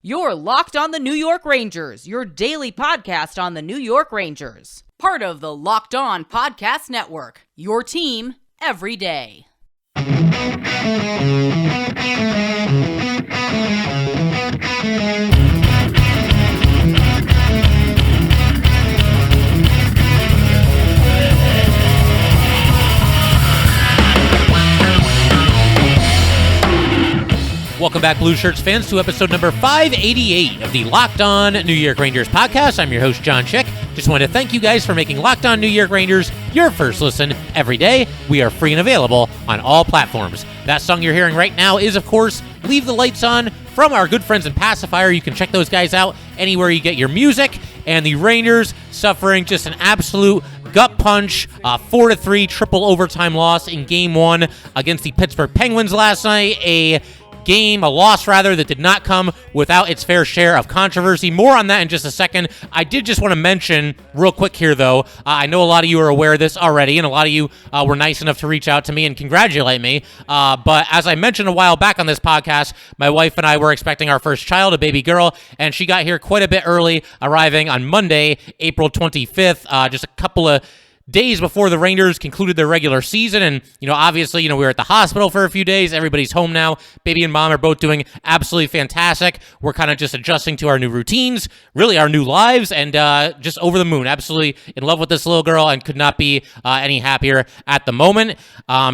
You're Locked on the New York Rangers, your daily podcast on the New York Rangers. Part of the Locked On Podcast Network, your team every day. Welcome back, Blue Shirts fans, to episode number 588 of the Locked On New York Rangers podcast. I'm your host, John Chick. Just wanted to thank you guys for making Locked On New York Rangers your first listen every day. We are free and available on all platforms. That song you're hearing right now is, of course, Leave the Lights On from our good friends in Passafire. You can check those guys out anywhere you get your music. And the Rangers suffering just an absolute gut punch, 4-3 triple overtime loss in Game 1 against the Pittsburgh Penguins last night. A loss that did not come without its fair share of controversy. More on that in just a second. I did just want to mention real quick here, though, I know a lot of you are aware of this already, and a lot of you were nice enough to reach out to me and congratulate me. But as I mentioned a while back on this podcast, my wife and I were expecting our first child, a baby girl, and she got here quite a bit early, arriving on Monday, April 25th, just a couple of days before the Rangers concluded their regular season. And, obviously, we were at the hospital for a few days. Everybody's home now. Baby and mom are both doing absolutely fantastic. We're kind of just adjusting to our new routines, really our new lives, and just over the moon. Absolutely in love with this little girl and could not be any happier at the moment.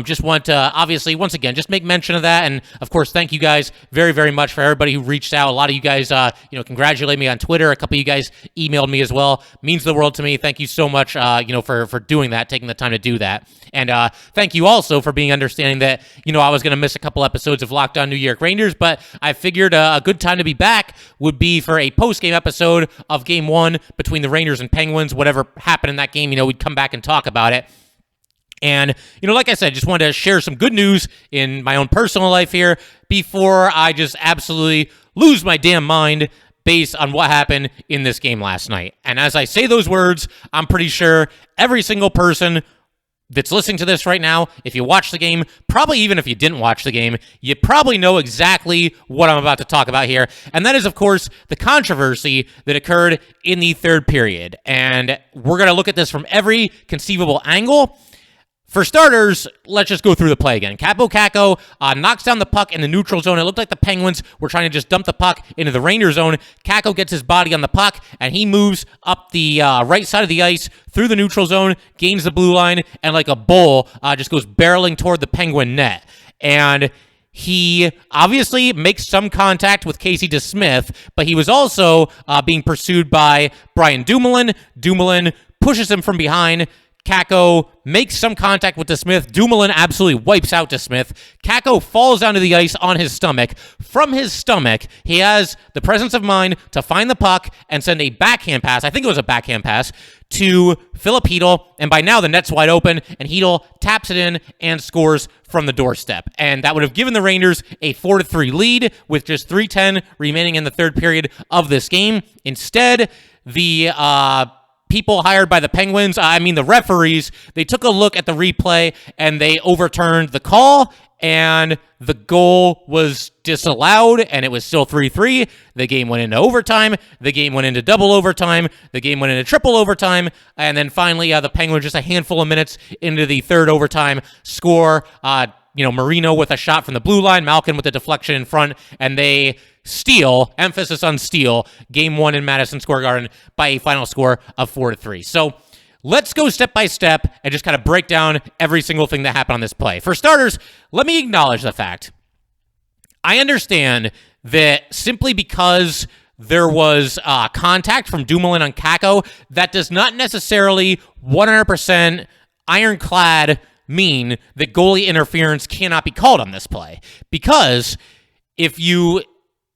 Just want to, obviously, once again, just make mention of that. And, of course, thank you guys very, very much for everybody who reached out. A lot of you guys, congratulate me on Twitter. A couple of you guys emailed me as well. Means the world to me. Thank you so much, for doing that, taking the time to do that. And thank you also for being understanding that, I was going to miss a couple episodes of Locked On New York Rangers, but I figured a good time to be back would be for a post-game episode of Game 1 between the Rangers and Penguins. Whatever happened in that game, we'd come back and talk about it. And, like I said, just wanted to share some good news in my own personal life here before I just absolutely lose my damn mind based on what happened in this game last night. And as I say those words, I'm pretty sure every single person that's listening to this right now, if you watch the game, probably even if you didn't watch the game, you probably know exactly what I'm about to talk about here. And that is, of course, the controversy that occurred in the third period. And we're going to look at this from every conceivable angle. For starters, let's just go through the play again. Kaapo Kakko knocks down the puck in the neutral zone. It looked like the Penguins were trying to just dump the puck into the Ranger zone. Kakko gets his body on the puck, and he moves up the right side of the ice through the neutral zone, gains the blue line, and like a bull, just goes barreling toward the Penguin net. And he obviously makes some contact with Casey DeSmith, but he was also being pursued by Brian Dumoulin. Dumoulin pushes him from behind. Kakko makes some contact with DeSmith. Dumoulin absolutely wipes out DeSmith. Kakko falls onto the ice on his stomach. From his stomach, he has the presence of mind to find the puck and send a backhand pass, I think it was a backhand pass, to Filip. And by now, the net's wide open, and Chytil taps it in and scores from the doorstep. And that would have given the Rangers a 4-3 lead with just 3:10 remaining in the third period of this game. Instead, the people hired by the Penguins, the referees, they took a look at the replay and they overturned the call, and the goal was disallowed, and it was still 3-3. The game went into overtime. The game went into double overtime. The game went into triple overtime. And then finally, the Penguins, just a handful of minutes into the third overtime, score. Marino with a shot from the blue line, Malkin with a deflection in front, and they steal, emphasis on steal, Game 1 in Madison Square Garden by a final score of 4-3. So let's go step by step and just kind of break down every single thing that happened on this play. For starters, let me acknowledge the fact. I understand that simply because there was contact from Dumoulin on Kakko, that does not necessarily 100% ironclad mean that goalie interference cannot be called on this play. Because if you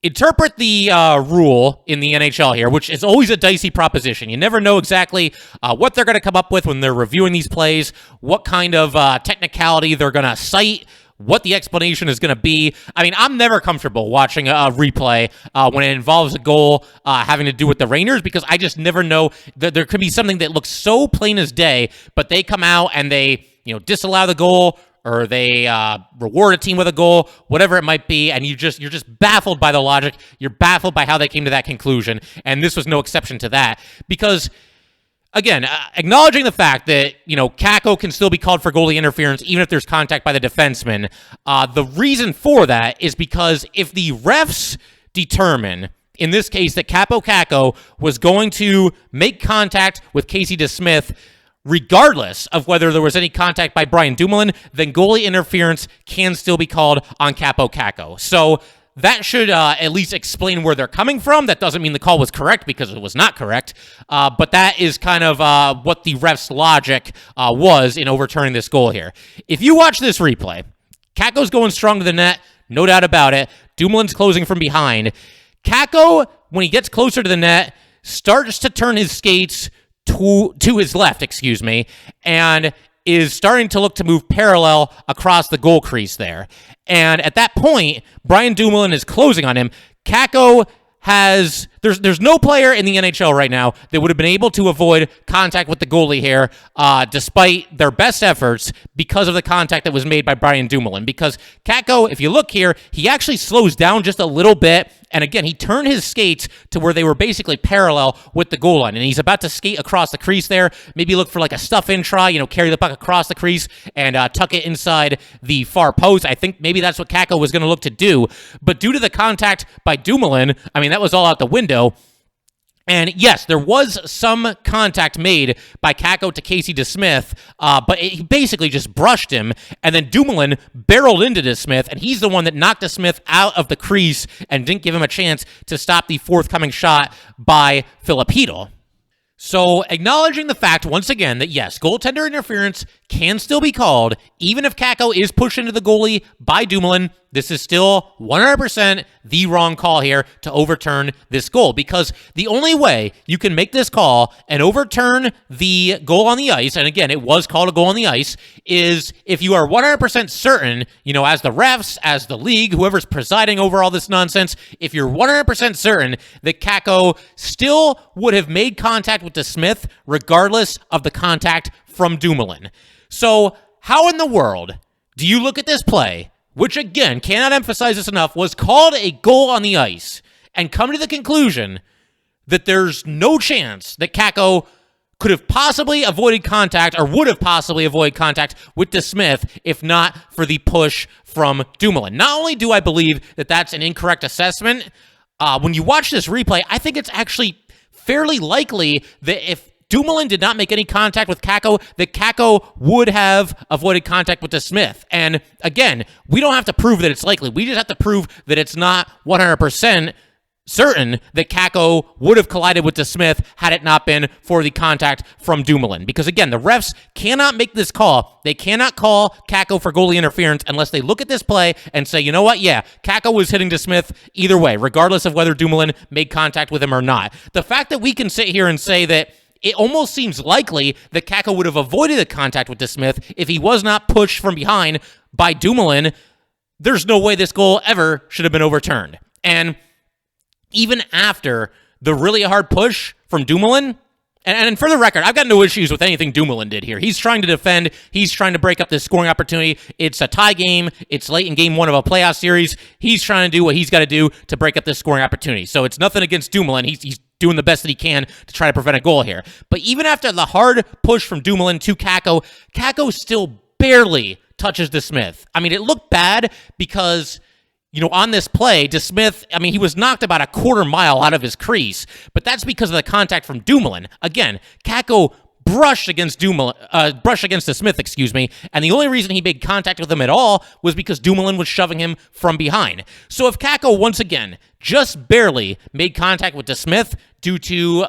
interpret the rule in the NHL here, which is always a dicey proposition. You never know exactly what they're going to come up with when they're reviewing these plays, what kind of technicality they're going to cite, what the explanation is going to be. I'm never comfortable watching a replay when it involves a goal having to do with the Rangers, because I just never know that there could be something that looks so plain as day, but they come out and they disallow the goal or they reward a team with a goal, whatever it might be, and you're just baffled by the logic. You're baffled by how they came to that conclusion, and this was no exception to that. Because, again, acknowledging the fact that, Kakko can still be called for goalie interference even if there's contact by the defenseman, the reason for that is because if the refs determine, in this case, that Kaapo Kakko was going to make contact with Casey DeSmith, regardless of whether there was any contact by Brian Dumoulin, then goalie interference can still be called on Kaapo Kakko. So that should at least explain where they're coming from. That doesn't mean the call was correct, because it was not correct. But that is kind of what the ref's logic was in overturning this goal here. If you watch this replay, Kakko's going strong to the net, no doubt about it. Dumoulin's closing from behind. Kakko, when he gets closer to the net, starts to turn his skates to his left, and is starting to look to move parallel across the goal crease there. And at that point, Brian Dumoulin is closing on him. Kakko there's no player in the NHL right now that would have been able to avoid contact with the goalie here, despite their best efforts, because of the contact that was made by Brian Dumoulin. Because Kakko, if you look here, he actually slows down just a little bit, and again, he turned his skates to where they were basically parallel with the goal line, and he's about to skate across the crease there, maybe look for like a stuff-in try, carry the puck across the crease and tuck it inside the far post. I think maybe that's what Kakko was going to look to do, but due to the contact by Dumoulin, that was all out the window. And yes, there was some contact made by Kakko to Casey DeSmith, but he basically just brushed him, and then Dumoulin barreled into DeSmith, and he's the one that knocked DeSmith out of the crease and didn't give him a chance to stop the forthcoming shot by Filip. So, acknowledging the fact, once again, that yes, goaltender interference can still be called, even if Kakko is pushed into the goalie by Dumoulin, this is still 100% the wrong call here to overturn this goal, because the only way you can make this call and overturn the goal on the ice, and again, it was called a goal on the ice, is if you are 100% certain, as the refs, as the league, whoever's presiding over all this nonsense, if you're 100% certain that Kakko still would have made contact with DeSmith regardless of the contact from Dumoulin. So, how in the world do you look at this play, which again, cannot emphasize this enough, was called a goal on the ice, and come to the conclusion that there's no chance that Kakko could have possibly avoided contact, or would have possibly avoided contact with DeSmith if not for the push from Dumoulin? Not only do I believe that that's an incorrect assessment, when you watch this replay, I think it's actually fairly likely that if Dumoulin did not make any contact with Kakko, that Kakko would have avoided contact with DeSmith. And again, we don't have to prove that it's likely. We just have to prove that it's not 100% certain that Kakko would have collided with DeSmith had it not been for the contact from Dumoulin. Because again, the refs cannot make this call. They cannot call Kakko for goalie interference unless they look at this play and say, you know what, yeah, Kakko was hitting DeSmith either way, regardless of whether Dumoulin made contact with him or not. The fact that we can sit here and say that it almost seems likely that Kakko would have avoided the contact with DeSmith if he was not pushed from behind by Dumoulin, there's no way this goal ever should have been overturned. And even after the really hard push from Dumoulin, and for the record, I've got no issues with anything Dumoulin did here. He's trying to defend. He's trying to break up this scoring opportunity. It's a tie game. It's late in game one of a playoff series. He's trying to do what he's got to do to break up this scoring opportunity. So it's nothing against Dumoulin. He's doing the best that he can to try to prevent a goal here. But even after the hard push from Dumoulin to Kakko, Kakko still barely touches DeSmith. It looked bad because, on this play, DeSmith, he was knocked about a quarter mile out of his crease, but that's because of the contact from Dumoulin. Again, Kakko brushed against DeSmith, and the only reason he made contact with him at all was because Dumoulin was shoving him from behind. So if Kakko, once again, just barely made contact with DeSmith due to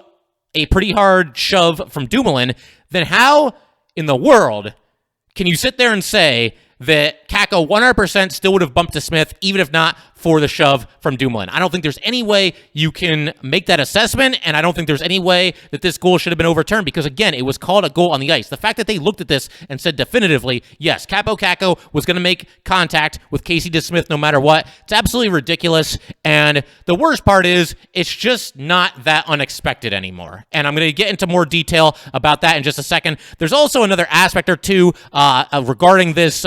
a pretty hard shove from Dumoulin, then how in the world can you sit there and say that Kakko 100% still would have bumped DeSmith, even if not for the shove from Dumoulin. I don't think there's any way you can make that assessment, and I don't think there's any way that this goal should have been overturned because, again, it was called a goal on the ice. The fact that they looked at this and said definitively, yes, Kaapo Kakko was going to make contact with Casey DeSmith no matter what, it's absolutely ridiculous, and the worst part is it's just not that unexpected anymore. And I'm going to get into more detail about that in just a second. There's also another aspect or two regarding this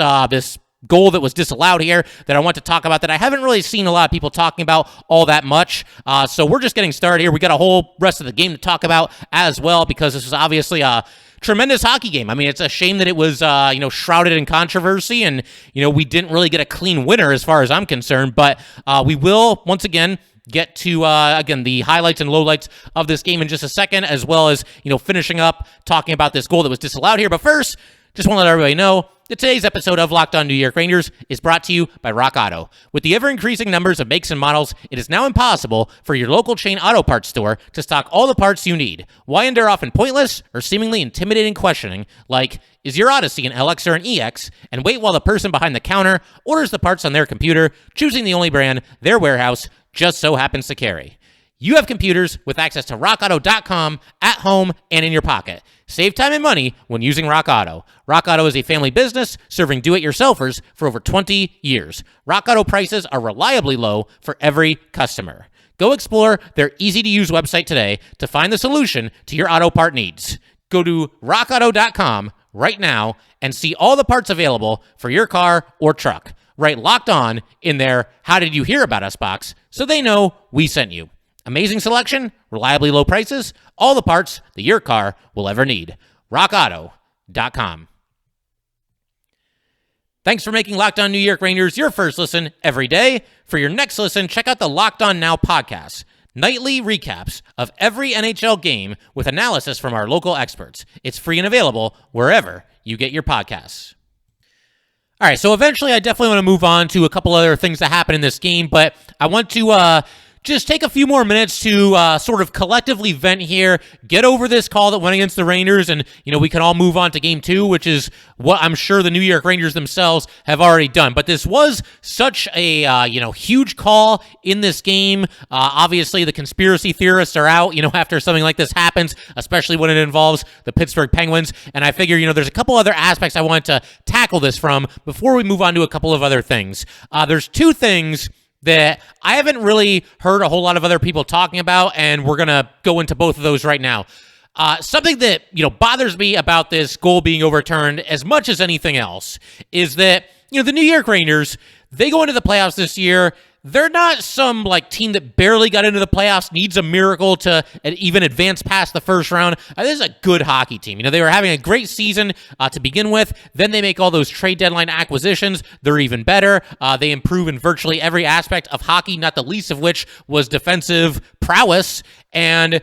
goal that was disallowed here that I want to talk about that I haven't really seen a lot of people talking about all that much. So we're just getting started here. We got a whole rest of the game to talk about as well because this is obviously a tremendous hockey game. I mean, it's a shame that it was, shrouded in controversy and, we didn't really get a clean winner as far as I'm concerned, but we will, once again, get to, the highlights and lowlights of this game in just a second, as well as, finishing up talking about this goal that was disallowed here. But first, just want to let everybody know that today's episode of Locked On New York Rangers is brought to you by Rock Auto. With the ever-increasing numbers of makes and models, it is now impossible for your local chain auto parts store to stock all the parts you need. Why endure often pointless or seemingly intimidating questioning like, is your Odyssey an LX or an EX? And wait while the person behind the counter orders the parts on their computer, choosing the only brand their warehouse just so happens to carry. You have computers with access to rockauto.com at home and in your pocket. Save time and money when using Rock Auto. Rock Auto is a family business serving do-it-yourselfers for over 20 years. Rock Auto prices are reliably low for every customer. Go explore their easy-to-use website today to find the solution to your auto part needs. Go to rockauto.com right now and see all the parts available for your car or truck. Write Locked On in their How Did You Hear About Us box so they know we sent you. Amazing selection, reliably low prices, all the parts that your car will ever need. RockAuto.com. Thanks for making Locked On New York Rangers your first listen every day. For your next listen, check out the Locked On Now podcast. Nightly recaps of every NHL game with analysis from our local experts. It's free and available wherever you get your podcasts. All right, so eventually I definitely want to move on to a couple other things that happen in this game, but I want to just take a few more minutes to sort of collectively vent here, get over this call that went against the Rangers, and, we can all move on to Game 2, which is what I'm sure the New York Rangers themselves have already done. But this was such a, huge call in this game. Obviously, the conspiracy theorists are out, after something like this happens, especially when it involves the Pittsburgh Penguins. And I figure, there's a couple other aspects I wanted to tackle this from before we move on to a couple of other things. There's two things that I haven't really heard a whole lot of other people talking about, and we're going to go into both of those right now. Something that, bothers me about this goal being overturned as much as anything else is that, the New York Rangers, they go into the playoffs this year. They're not some team that barely got into the playoffs, needs a miracle to even advance past the first round. This is a good hockey team. They were having a great season to begin with. Then they make all those trade deadline acquisitions. They're even better. They improve in virtually every aspect of hockey, not the least of which was defensive prowess. And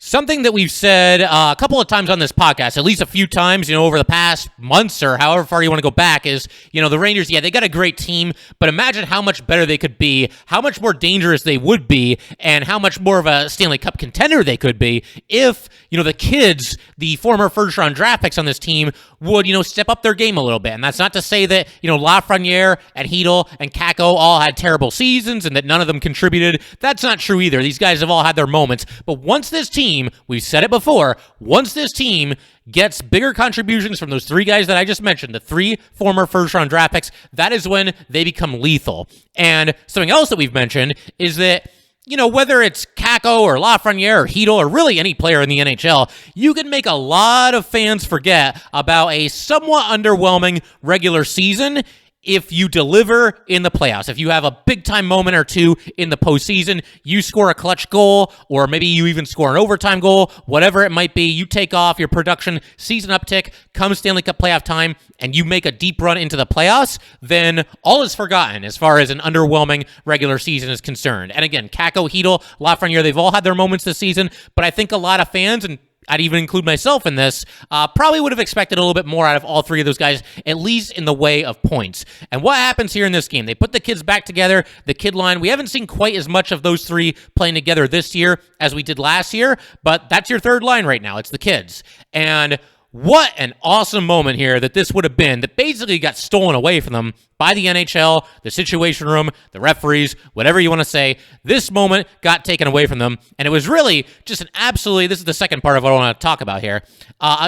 something that we've said a couple of times on this podcast, at least a few times, over the past months or however far you want to go back is, the Rangers, they got a great team, but imagine how much better they could be, how much more dangerous they would be, and how much more of a Stanley Cup contender they could be if, the kids, the former first-round draft picks on this team would, step up their game a little bit. And that's not to say that, Lafreniere and Chytil and Kakko all had terrible seasons and that none of them contributed. That's not true either. These guys have all had their moments. But once this team, we've said it before, once this team gets bigger contributions from those three guys that I just mentioned, the three former first-round draft picks, that is when they become lethal. And something else that we've mentioned is that, whether it's Kakko or Lafreniere or Chytil or really any player in the NHL, you can make a lot of fans forget about a somewhat underwhelming regular season if you deliver in the playoffs. If you have a big-time moment or two in the postseason, you score a clutch goal, or maybe you even score an overtime goal, whatever it might be, you take off your production season uptick, come Stanley Cup playoff time, and you make a deep run into the playoffs, then all is forgotten as far as an underwhelming regular season is concerned. And again, Kakko, Chytil, Lafreniere, they've all had their moments this season, but I think a lot of fans, and I'd even include myself in this, probably would have expected a little bit more out of all three of those guys, at least in the way of points. And what happens here in this game? They put the kids back together, the kid line. We haven't seen quite as much of those three playing together this year as we did last year, but that's your third line right now. It's the kids. And what an awesome moment here that this would have been that basically got stolen away from them by the NHL, the Situation Room, the referees, whatever you want to say. This moment got taken away from them, and it was really just an absolutely, this is the second part of what I want to talk about here,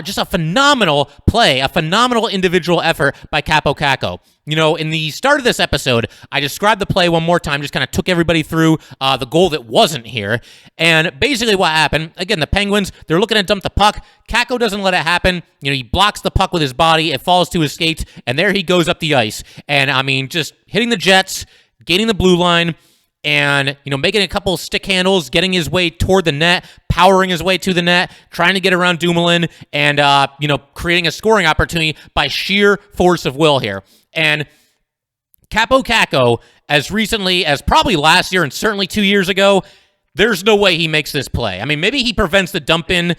just a phenomenal play, a phenomenal individual effort by Kaapo Kakko. You know, in the start of this episode, I described the play one more time, just kind of took everybody through the goal that wasn't here. And basically what happened, again, the Penguins, they're looking to dump the puck. Kakko doesn't let it happen. You know, he blocks the puck with his body. It falls to his skates, and there he goes up the ice. And, I mean, just hitting the Jets, gaining the blue line, and, you know, making a couple stick handles, getting his way toward the net, powering his way to the net, trying to get around Dumoulin, and, you know, creating a scoring opportunity by sheer force of will here. And Kaapo Kakko, as recently as probably last year and certainly 2 years ago, there's no way he makes this play. I mean, maybe he prevents the dump in,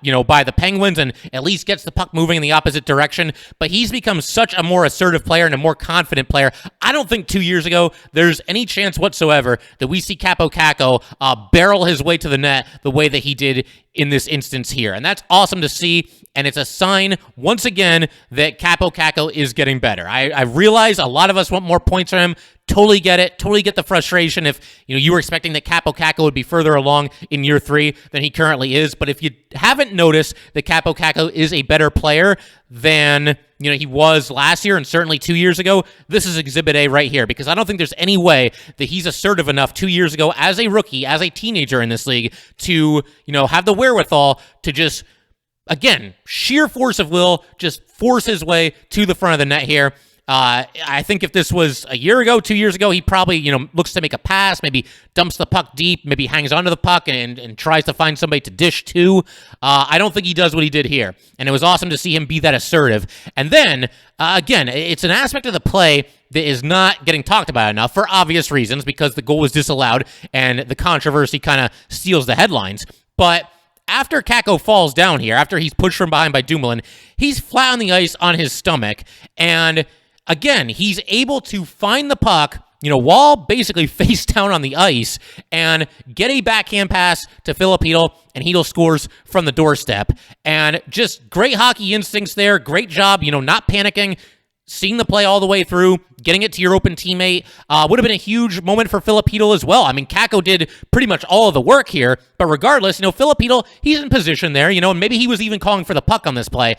you know, by the Penguins and at least gets the puck moving in the opposite direction, but he's become such a more assertive player and a more confident player. I don't think 2 years ago there's any chance whatsoever that we see Kaapo Kakko barrel his way to the net the way that he did in this instance here. And that's awesome to see, and it's a sign, once again, that Kaapo Kakko is getting better. I realize a lot of us want more points from him. Totally get it. Totally get the frustration if, you know, you were expecting that Kaapo Kakko would be further along in year 3 than he currently is. But if you haven't noticed that Kaapo Kakko is a better player than, you know, he was last year and certainly 2 years ago, this is Exhibit A right here, because I don't think there's any way that he's assertive enough 2 years ago as a rookie, as a teenager in this league, to, you know, have the wherewithal to just, again, sheer force of will, just force his way to the front of the net here. I think if this was a year ago, 2 years ago, he probably, you know, looks to make a pass, maybe dumps the puck deep, maybe hangs onto the puck and tries to find somebody to dish to. I don't think he does what he did here. And it was awesome to see him be that assertive. And then, again, it's an aspect of the play that is not getting talked about enough for obvious reasons, because the goal was disallowed and the controversy kind of steals the headlines. But after Kakko falls down here, after he's pushed from behind by Dumoulin, he's flat on the ice on his stomach, and again, he's able to find the puck, you know, while basically face down on the ice and get a backhand pass to Filip, and Chytil scores from the doorstep. And just great hockey instincts there. Great job, you know, not panicking, seeing the play all the way through, getting it to your open teammate. Would have been a huge moment for Filip as well. I mean, Kakko did pretty much all of the work here, but regardless, you know, Filip, he's in position there, you know, and maybe he was even calling for the puck on this play.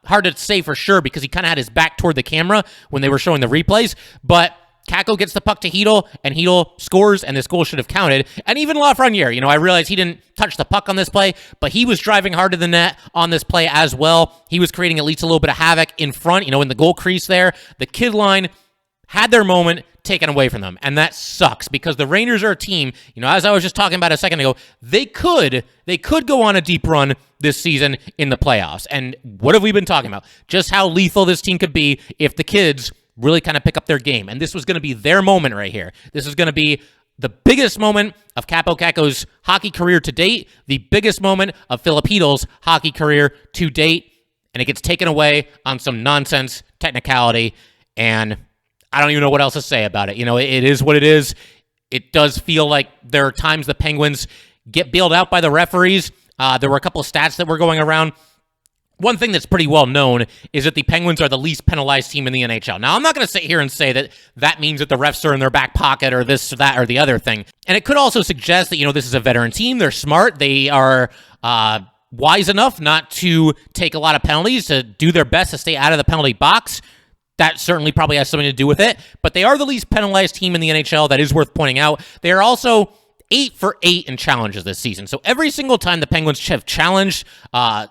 Hard to say for sure because he kind of had his back toward the camera when they were showing the replays, but Kakko gets the puck to Chytil, and Chytil scores, and this goal should have counted. And even Lafreniere, you know, I realize he didn't touch the puck on this play, but he was driving hard to the net on this play as well. He was creating at least a little bit of havoc in front, you know, in the goal crease there. The kid line had their moment taken away from them, and that sucks because the Rangers are a team, you know, as I was just talking about a second ago, they could go on a deep run this season in the playoffs. And what have we been talking about? Just how lethal this team could be if the kids really kind of pick up their game. And this was going to be their moment right here. This is going to be the biggest moment of Kaapo Kakko's hockey career to date, the biggest moment of Filip hockey career to date, and it gets taken away on some nonsense technicality, and I don't even know what else to say about it. You know, it is what it is. It does feel like there are times the Penguins get bailed out by the referees. There were a couple of stats that were going around. One thing that's pretty well known is that the Penguins are the least penalized team in the NHL. Now, I'm not going to sit here and say that that means that the refs are in their back pocket or this, or that, or the other thing. And it could also suggest that, you know, this is a veteran team. They're smart. They are wise enough not to take a lot of penalties, to do their best to stay out of the penalty box. That certainly probably has something to do with it. But they are the least penalized team in the NHL. That is worth pointing out. They are also 8 for 8 in challenges this season. So every single time the Penguins have challenged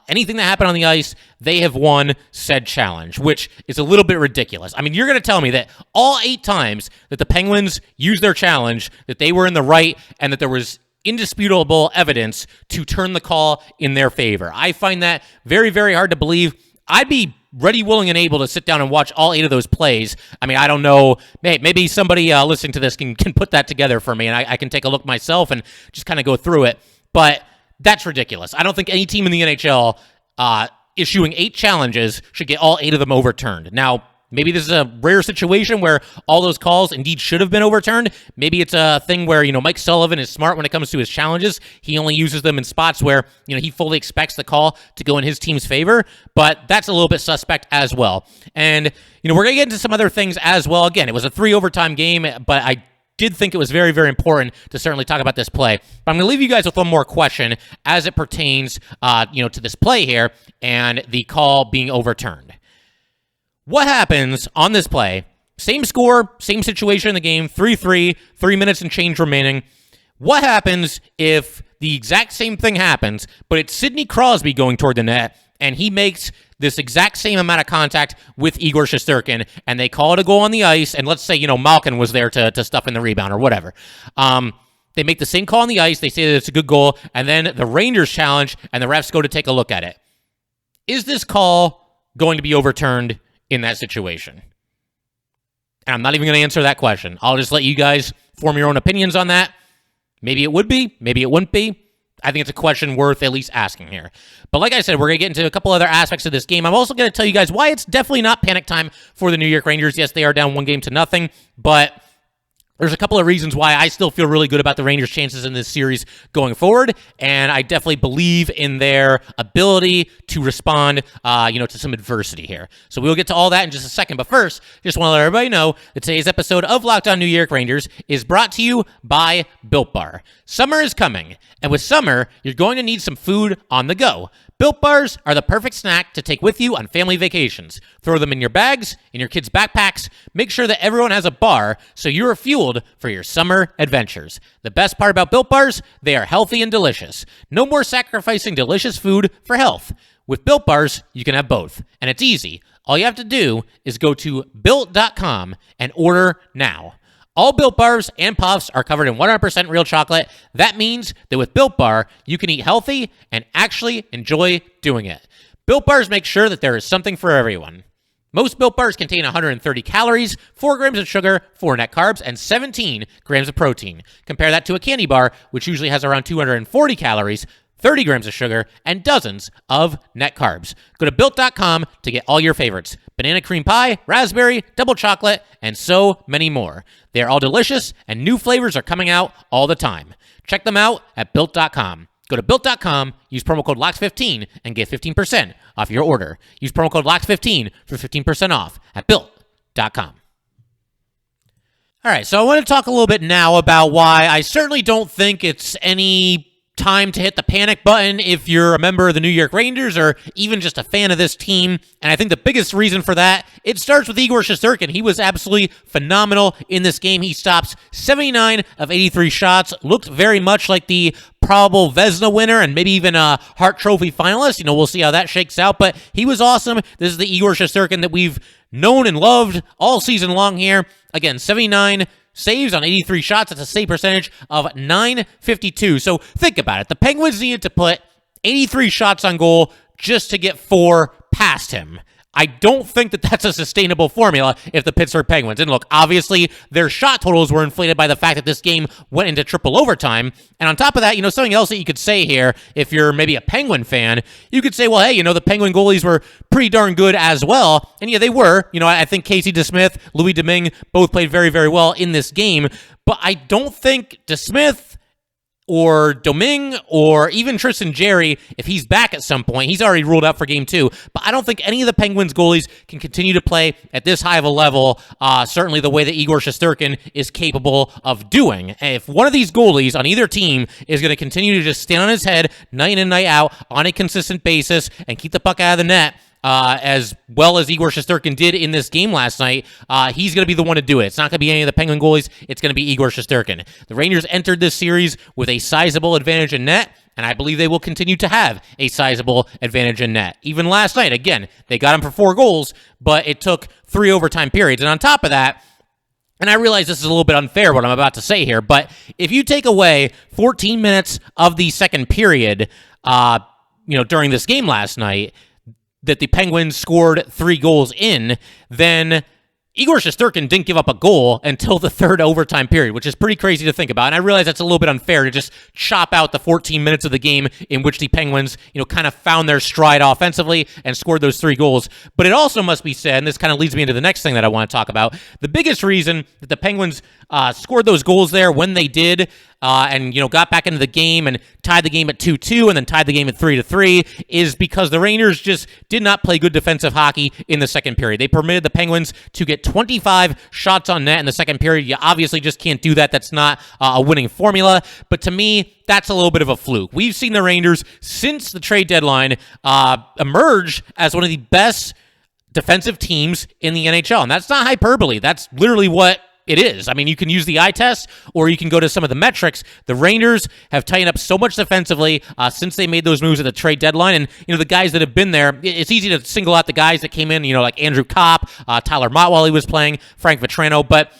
anything that happened on the ice, they have won said challenge, which is a little bit ridiculous. I mean, you're going to tell me that all 8 times that the Penguins used their challenge, that they were in the right and that there was indisputable evidence to turn the call in their favor. I find that very, very hard to believe. I'd be ready, willing, and able to sit down and watch all 8 of those plays. I mean, I don't know. Maybe somebody listening to this can put that together for me, and I can take a look myself and just kind of go through it. But that's ridiculous. I don't think any team in the NHL issuing 8 challenges should get all 8 of them overturned. Now, Maybe this is a rare situation where all those calls indeed should have been overturned. Maybe it's a thing where, Mike Sullivan is smart when it comes to his challenges. He only uses them in spots where, he fully expects the call to go in his team's favor, but that's a little bit suspect as well. And, we're going to get into some other things as well. Again, it was a 3 overtime game, but I did think it was very, very important to certainly talk about this play. But I'm going to leave you guys with one more question as it pertains, to this play here and the call being overturned. What happens on this play? Same score, same situation in the game, 3-3, 3 minutes and change remaining. What happens if the exact same thing happens, but it's Sidney Crosby going toward the net, and he makes this exact same amount of contact with Igor Shesterkin, and they call it a goal on the ice, and let's say, Malkin was there to stuff in the rebound or whatever. They make the same call on the ice, they say that it's a good goal, and then the Rangers challenge, and the refs go to take a look at it. Is this call going to be overturned in that situation? And I'm not even going to answer that question. I'll just let you guys form your own opinions on that. Maybe it would be, maybe it wouldn't be. I think it's a question worth at least asking here. But like I said, we're going to get into a couple other aspects of this game. I'm also going to tell you guys why it's definitely not panic time for the New York Rangers. Yes, they are down 1-0, but there's a couple of reasons why I still feel really good about the Rangers' chances in this series going forward, and I definitely believe in their ability to respond, to some adversity here. So we'll get to all that in just a second, but first, just want to let everybody know that today's episode of Locked On New York Rangers is brought to you by Built Bar. Summer is coming, and with summer, you're going to need some food on the go. Built Bars are the perfect snack to take with you on family vacations. Throw them in your bags, in your kids' backpacks. Make sure that everyone has a bar so you are fueled for your summer adventures. The best part about Built Bars, they are healthy and delicious. No more sacrificing delicious food for health. With Built Bars, you can have both, and it's easy. All you have to do is go to Built.com and order now. All Built Bars and Puffs are covered in 100% real chocolate. That means that with Built Bar, you can eat healthy and actually enjoy doing it. Built Bars make sure that there is something for everyone. Most Built Bars contain 130 calories, 4 grams of sugar, 4 net carbs, and 17 grams of protein. Compare that to a candy bar, which usually has around 240 calories, 30 grams of sugar, and dozens of net carbs. Go to Built.com to get all your favorites. Banana cream pie, raspberry, double chocolate, and so many more. They are all delicious, and new flavors are coming out all the time. Check them out at Built.com. Go to Built.com, use promo code LOCKS15, and get 15% off your order. Use promo code LOCKS15 for 15% off at Built.com. All right, so I want to talk a little bit now about why I certainly don't think it's any time to hit the panic button if you're a member of the New York Rangers or even just a fan of this team. And I think the biggest reason for that, it starts with Igor Shesterkin. He was absolutely phenomenal in this game. He stops 79 of 83 shots, looked very much like the probable Vezina winner and maybe even a Hart Trophy finalist. We'll see how that shakes out, but he was awesome. This is the Igor Shesterkin that we've known and loved all season long here. Again, 79 saves on 83 shots. That's a save percentage of .952. So think about it. The Penguins needed to put 83 shots on goal just to get 4 past him. I don't think that that's a sustainable formula if the Pittsburgh Penguins. And look, obviously, their shot totals were inflated by the fact that this game went into triple overtime. And on top of that, something else that you could say here, if you're maybe a Penguin fan, you could say, well, hey, the Penguin goalies were pretty darn good as well. And yeah, they were. I think Casey DeSmith, Louis Domingue both played very, very well in this game. But I don't think DeSmith or Domingue, or even Tristan Jarry, if he's back at some point. He's already ruled out for Game 2. But I don't think any of the Penguins goalies can continue to play at this high of a level, certainly the way that Igor Shesterkin is capable of doing. And if one of these goalies on either team is going to continue to just stand on his head night in and night out on a consistent basis and keep the puck out of the net, as well as Igor Shesterkin did in this game last night, he's going to be the one to do it. It's not going to be any of the Penguin goalies. It's going to be Igor Shesterkin. The Rangers entered this series with a sizable advantage in net, and I believe they will continue to have a sizable advantage in net. Even last night, again, they got him for 4 goals, but it took 3 overtime periods. And on top of that, and I realize this is a little bit unfair what I'm about to say here, but if you take away 14 minutes of the second period, during this game last night, that the Penguins scored 3 goals in, then Igor Shesterkin didn't give up a goal until the third overtime period, which is pretty crazy to think about. And I realize that's a little bit unfair to just chop out the 14 minutes of the game in which the Penguins, kind of found their stride offensively and scored those 3 goals. But it also must be said, and this kind of leads me into the next thing that I want to talk about, the biggest reason that the Penguins scored those goals there when they did, and got back into the game and tied the game at 2-2 and then tied the game at 3-3 is because the Rangers just did not play good defensive hockey in the second period. They permitted the Penguins to get 25 shots on net in the second period. You obviously just can't do that. That's not a winning formula. But to me, that's a little bit of a fluke. We've seen the Rangers since the trade deadline emerge as one of the best defensive teams in the NHL. And that's not hyperbole. That's literally what it is. I mean, you can use the eye test or you can go to some of the metrics. The Rangers have tightened up so much defensively since they made those moves at the trade deadline. And, the guys that have been there, it's easy to single out the guys that came in, like Andrew Kopp, Tyler Mott while he was playing, Frank Vetrano. But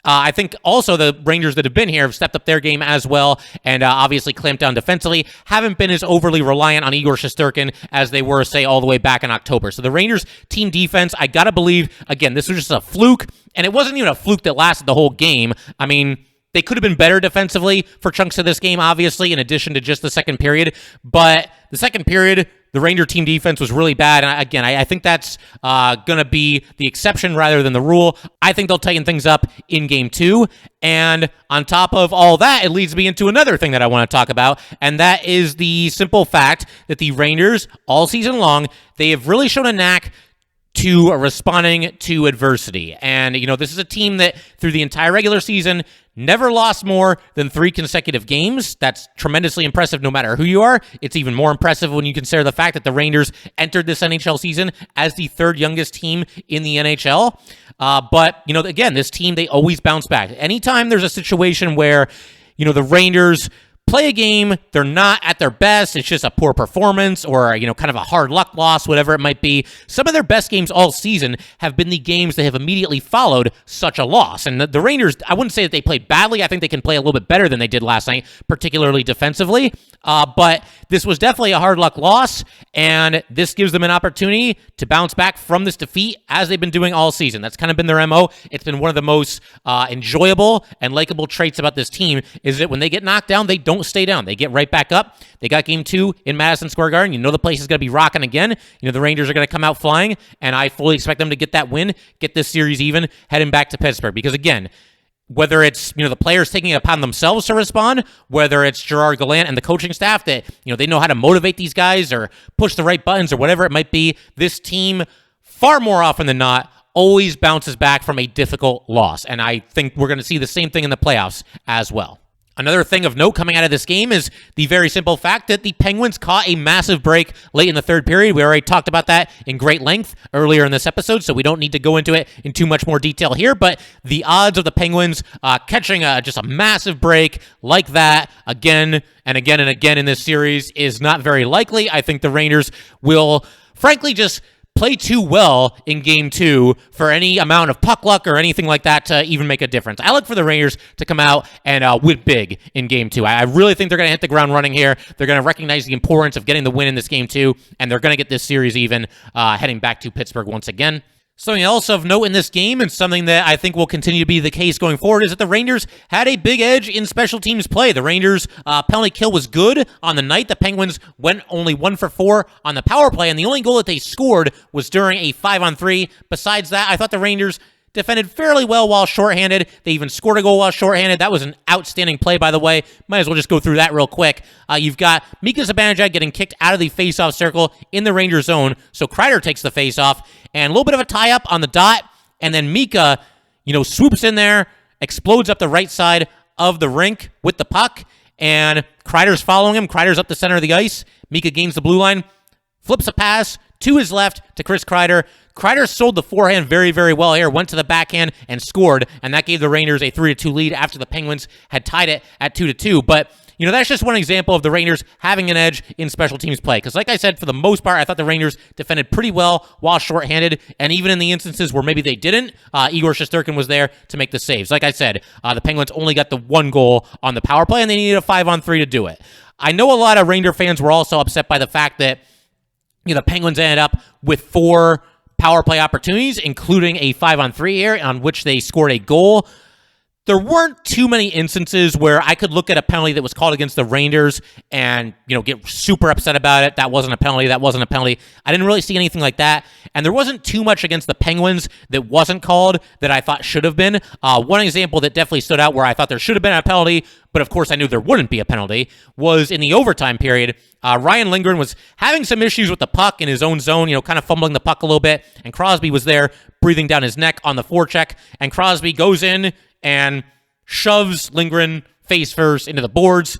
I think also the Rangers that have been here have stepped up their game as well and obviously clamped down defensively, haven't been as overly reliant on Igor Shesterkin as they were, say, all the way back in October. So the Rangers team defense, I got to believe, again, this was just a fluke, and it wasn't even a fluke that lasted the whole game. I mean, they could have been better defensively for chunks of this game, obviously, in addition to just the second period, but the second period, the Ranger team defense was really bad. And again, I think that's going to be the exception rather than the rule. I think they'll tighten things up in Game 2. And on top of all that, it leads me into another thing that I want to talk about, and that is the simple fact that the Rangers, all season long, they have really shown a knack to responding to adversity. And, this is a team that through the entire regular season never lost more than 3 consecutive games. That's tremendously impressive no matter who you are. It's even more impressive when you consider the fact that the Rangers entered this NHL season as the 3rd youngest team in the NHL. But, again, this team, they always bounce back. Anytime there's a situation where, the Rangers play a game, they're not at their best, it's just a poor performance or, kind of a hard luck loss, whatever it might be. Some of their best games all season have been the games that have immediately followed such a loss. And the Rangers, I wouldn't say that they played badly. I think they can play a little bit better than they did last night, particularly defensively. But this was definitely a hard luck loss, and this gives them an opportunity to bounce back from this defeat as they've been doing all season. That's kind of been their MO. It's been one of the most enjoyable and likable traits about this team is that when they get knocked down, they don't stay down. They get right back up. They got Game 2 in Madison Square Garden. The place is going to be rocking again. The Rangers are going to come out flying, and I fully expect them to get that win, get this series even, heading back to Pittsburgh. Because again, whether it's, the players taking it upon themselves to respond, whether it's Gerard Gallant and the coaching staff that, they know how to motivate these guys or push the right buttons or whatever it might be, this team, far more often than not, always bounces back from a difficult loss. And I think we're going to see the same thing in the playoffs as well. Another thing of note coming out of this game is the very simple fact that the Penguins caught a massive break late in the third period. We already talked about that in great length earlier in this episode, so we don't need to go into it in too much more detail here, but the odds of the Penguins catching just a massive break like that again and again and again in this series is not very likely. I think the Rangers will, frankly, just play too well in Game 2 for any amount of puck luck or anything like that to even make a difference. I look for the Rangers to come out and win big in Game 2. I really think they're going to hit the ground running here. They're going to recognize the importance of getting the win in this Game 2, and they're going to get this series even heading back to Pittsburgh once again. Something else of note in this game, and something that I think will continue to be the case going forward, is that the Rangers had a big edge in special teams play. The Rangers' penalty kill was good on the night. The Penguins went only 1 for 4 on the power play, and the only goal that they scored was during a 5-on-3. Besides that, I thought the Rangers defended fairly well while shorthanded. They even scored a goal while shorthanded. That was an outstanding play, by the way. Might as well just go through that real quick. You've got Mika Zibanejad getting kicked out of the faceoff circle in the Ranger zone, so Kreider takes the faceoff, and a little bit of a tie-up on the dot, and then Mika, swoops in there, explodes up the right side of the rink with the puck, and Kreider's following him. Kreider's up the center of the ice. Mika gains the blue line, flips a pass to his left to Chris Kreider. Kreider sold the forehand very, very well here, went to the backhand and scored, and that gave the Rangers a 3-2 lead after the Penguins had tied it at 2-2. But, that's just one example of the Rangers having an edge in special teams play. Because like I said, for the most part, I thought the Rangers defended pretty well while shorthanded, and even in the instances where maybe they didn't, Igor Shesterkin was there to make the saves. Like I said, the Penguins only got the 1 goal on the power play, and they needed a 5-on-3 to do it. I know a lot of Ranger fans were also upset by the fact that the Penguins ended up with 4 power play opportunities, including a 5-on-3 here on which they scored a goal. There weren't too many instances where I could look at a penalty that was called against the Rangers and, get super upset about it. That wasn't a penalty. That wasn't a penalty. I didn't really see anything like that. And there wasn't too much against the Penguins that wasn't called that I thought should have been. One example that definitely stood out where I thought there should have been a penalty, but of course I knew there wouldn't be a penalty, was in the overtime period. Ryan Lindgren was having some issues with the puck in his own zone, kind of fumbling the puck a little bit, and Crosby was there breathing down his neck on the forecheck, and Crosby goes in and shoves Lindgren face first into the boards.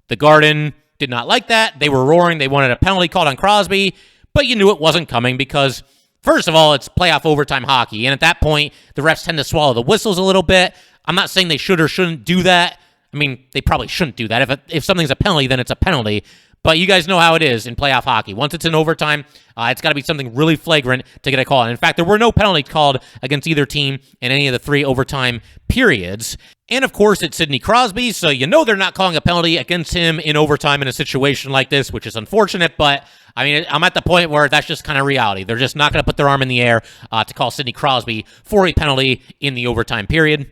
The Garden did not like that. They were roaring. They wanted a penalty called on Crosby, but you knew it wasn't coming because, first of all, it's playoff overtime hockey, and at that point, the refs tend to swallow the whistles a little bit. I'm not saying they should or shouldn't do that. I mean, they probably shouldn't do that. If something's a penalty, then it's a penalty. But you guys know how it is in playoff hockey. Once it's in overtime, it's got to be something really flagrant to get a call. And in fact, there were no penalties called against either team in any of the 3 overtime periods. And of course, it's Sidney Crosby, so they're not calling a penalty against him in overtime in a situation like this, which is unfortunate. But I mean, I'm at the point where that's just kind of reality. They're just not going to put their arm in the air to call Sidney Crosby for a penalty in the overtime period.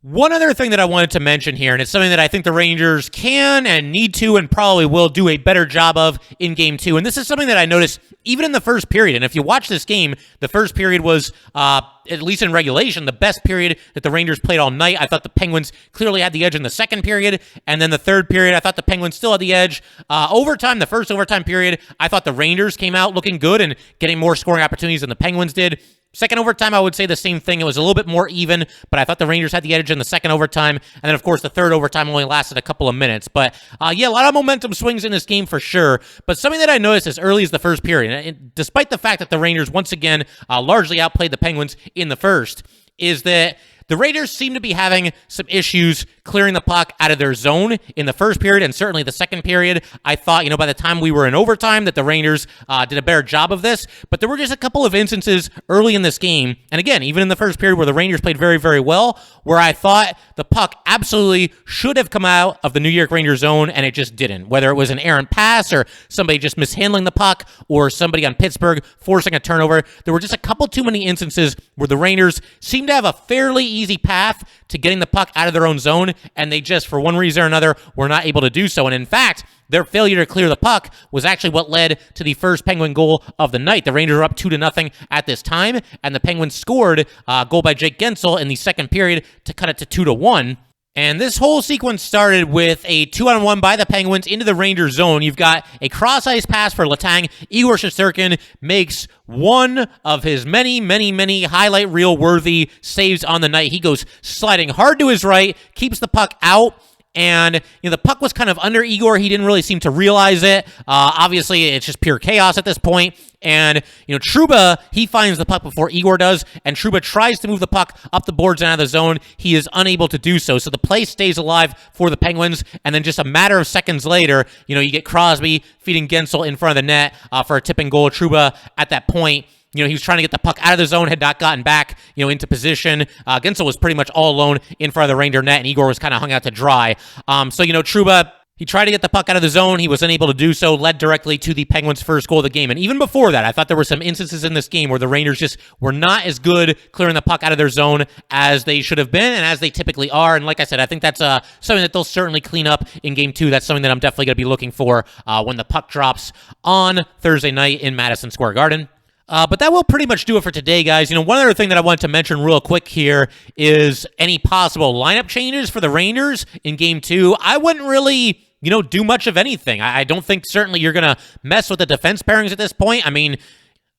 One other thing that I wanted to mention here, and it's something that I think the Rangers can and need to and probably will do a better job of in Game 2, and this is something that I noticed even in the first period. And if you watch this game, the first period was, at least in regulation, the best period that the Rangers played all night. I thought the Penguins clearly had the edge in the second period, and then the third period, I thought the Penguins still had the edge. Overtime, the first overtime period, I thought the Rangers came out looking good and getting more scoring opportunities than the Penguins did. Second overtime, I would say the same thing. It was a little bit more even, but I thought the Rangers had the edge in the second overtime. And then, of course, the third overtime only lasted a couple of minutes. But, a lot of momentum swings in this game for sure. But something that I noticed as early as the first period, and despite the fact that the Rangers, once again, largely outplayed the Penguins in the first, is that the Raiders seem to be having some issues clearing the puck out of their zone in the first period and certainly the second period. I thought, by the time we were in overtime that the Rangers did a better job of this, but there were just a couple of instances early in this game, and again, even in the first period where the Rangers played very, very well, where I thought the puck absolutely should have come out of the New York Rangers zone and it just didn't. Whether it was an errant pass or somebody just mishandling the puck or somebody on Pittsburgh forcing a turnover, there were just a couple too many instances where the Rangers seemed to have a fairly easy path to getting the puck out of their own zone, and they just, for one reason or another, were not able to do so. And in fact, their failure to clear the puck was actually what led to the first Penguin goal of the night. The Rangers were up 2-0 at this time, and the Penguins scored a goal by Jake Gensel in the second period to cut it to 2-1. And this whole sequence started with a 2-on-1 by the Penguins into the Rangers zone. You've got a cross-ice pass for Letang. Igor Shesterkin makes one of his many, many, many highlight reel-worthy saves on the night. He goes sliding hard to his right, keeps the puck out, and the puck was kind of under Igor. He didn't really seem to realize it. Obviously, it's just pure chaos at this point. And, Trouba, he finds the puck before Igor does, and Trouba tries to move the puck up the boards and out of the zone. He is unable to do so. So the play stays alive for the Penguins, and then just a matter of seconds later, you get Crosby feeding Gensel in front of the net for a tipping goal. Trouba, at that point, he was trying to get the puck out of the zone, had not gotten back, into position. Gensel was pretty much all alone in front of the Ranger net, and Igor was kind of hung out to dry. Trouba, he tried to get the puck out of the zone. He was unable to do so, led directly to the Penguins' first goal of the game. And even before that, I thought there were some instances in this game where the Rangers just were not as good clearing the puck out of their zone as they should have been and as they typically are. And like I said, I think that's something that they'll certainly clean up in Game 2. That's something that I'm definitely going to be looking for when the puck drops on Thursday night in Madison Square Garden. But that will pretty much do it for today, guys. One other thing that I wanted to mention real quick here is any possible lineup changes for the Rangers in Game 2. I wouldn't really, do much of anything. I don't think certainly you're going to mess with the defense pairings at this point. I mean,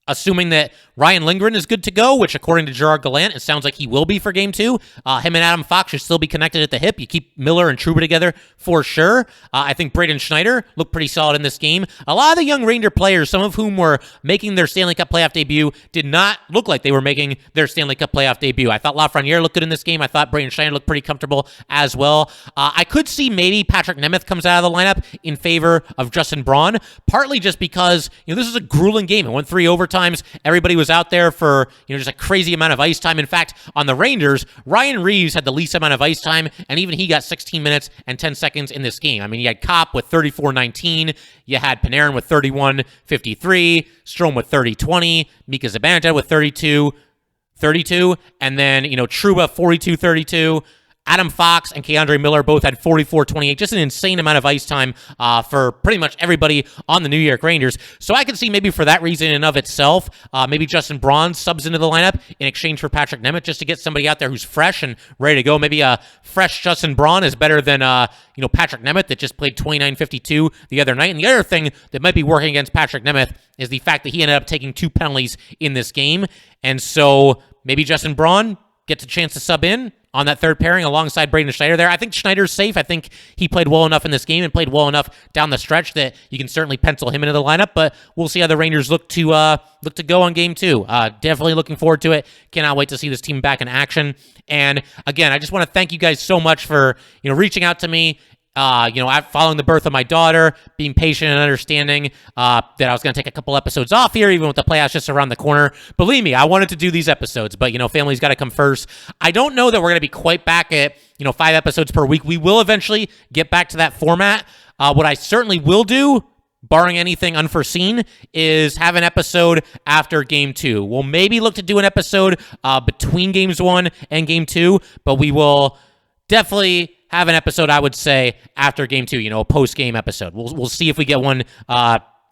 assuming that Ryan Lindgren is good to go, which according to Gerard Gallant, it sounds like he will be for Game 2. Him and Adam Fox should still be connected at the hip. You keep Miller and Trouba together for sure. I think Braden Schneider looked pretty solid in this game. A lot of the young Ranger players, some of whom were making their Stanley Cup playoff debut, did not look like they were making their Stanley Cup playoff debut. I thought Lafreniere looked good in this game. I thought Braden Schneider looked pretty comfortable as well. I could see maybe Patrick Nemeth comes out of the lineup in favor of Justin Braun, partly just because this is a grueling game. It went 3 overtimes. times. Everybody was out there for, just a crazy amount of ice time. In fact, on the Rangers, Ryan Reeves had the least amount of ice time, and even he got 16 minutes and 10 seconds in this game. I mean, you had Kopp with 34-19. You had Panarin with 31-53. Strome with 30-20. Mika Zibanejad with 32, and then, Trouba 42-32. Adam Fox and Keandre Miller both had 44-28, just an insane amount of ice time for pretty much everybody on the New York Rangers. So I can see maybe for that reason in and of itself, maybe Justin Braun subs into the lineup in exchange for Patrick Nemeth just to get somebody out there who's fresh and ready to go. Maybe a fresh Justin Braun is better than Patrick Nemeth that just played 29-52 the other night. And the other thing that might be working against Patrick Nemeth is the fact that he ended up taking 2 penalties in this game. And so maybe Justin Braun gets a chance to sub in on that third pairing alongside Braden Schneider there. I think Schneider's safe. I think he played well enough in this game and played well enough down the stretch that you can certainly pencil him into the lineup, but we'll see how the Rangers look to go on game 2. Definitely looking forward to it. Cannot wait to see this team back in action. And again, I just want to thank you guys so much for, reaching out to me. Following the birth of my daughter, being patient and understanding that I was going to take a couple episodes off here, even with the playoffs just around the corner. Believe me, I wanted to do these episodes, but, family's got to come first. I don't know that we're going to be quite back at, 5 episodes per week. We will eventually get back to that format. What I certainly will do, barring anything unforeseen, is have an episode after Game 2. We'll maybe look to do an episode between Games 1 and Game 2, but we will definitely have an episode, I would say, after Game 2, a post-game episode. We'll see if we get one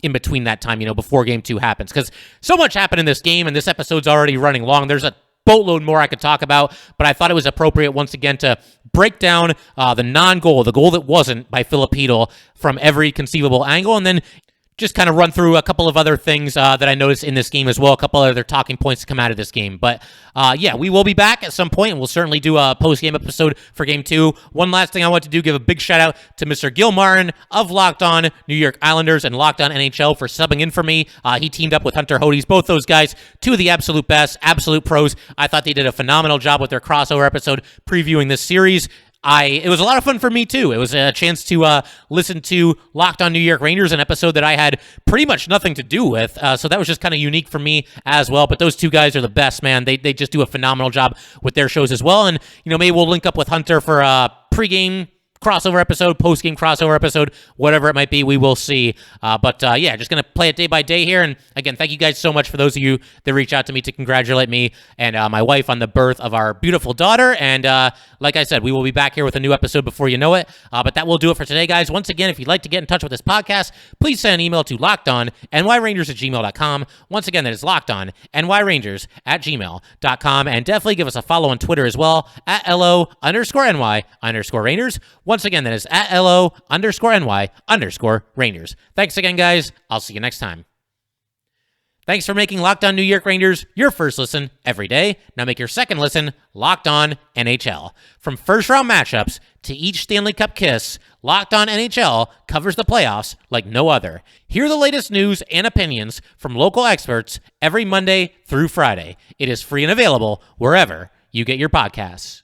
in between that time, before Game 2 happens. Because so much happened in this game, and this episode's already running long. There's a boatload more I could talk about, but I thought it was appropriate once again to break down the non-goal, the goal that wasn't by Filip from every conceivable angle, and then just kind of run through a couple of other things that I noticed in this game as well, a couple other talking points to come out of this game. But we will be back at some point, and we'll certainly do a post-game episode for Game 2. One last thing I want to do, give a big shout-out to Mr. Gil Martin of Locked On New York Islanders and Locked On NHL for subbing in for me. He teamed up with Hunter Hodes. Both those guys, 2 of the absolute best, absolute pros. I thought they did a phenomenal job with their crossover episode previewing this series. It was a lot of fun for me, too. It was a chance to listen to Locked On New York Rangers, an episode that I had pretty much nothing to do with, so that was just kind of unique for me as well. But those 2 guys are the best, man. They just do a phenomenal job with their shows as well, and, maybe we'll link up with Hunter for a pregame crossover episode, post-game crossover episode, whatever it might be, we will see. Just going to play it day by day here. And again, thank you guys so much for those of you that reach out to me to congratulate me and my wife on the birth of our beautiful daughter. And like I said, we will be back here with a new episode before you know it. But that will do it for today, guys. Once again, if you'd like to get in touch with this podcast, please send an email to lockedonnyrangers@gmail.com. Once again, that is lockedonnyrangers@gmail.com. And definitely give us a follow on Twitter as well, @LO_NY_Rangers. Once again, that is @LO_NY_Rangers. Thanks again, guys. I'll see you next time. Thanks for making Locked On New York Rangers your first listen every day. Now make your second listen Locked On NHL. From first-round matchups to each Stanley Cup kiss, Locked On NHL covers the playoffs like no other. Hear the latest news and opinions from local experts every Monday through Friday. It is free and available wherever you get your podcasts.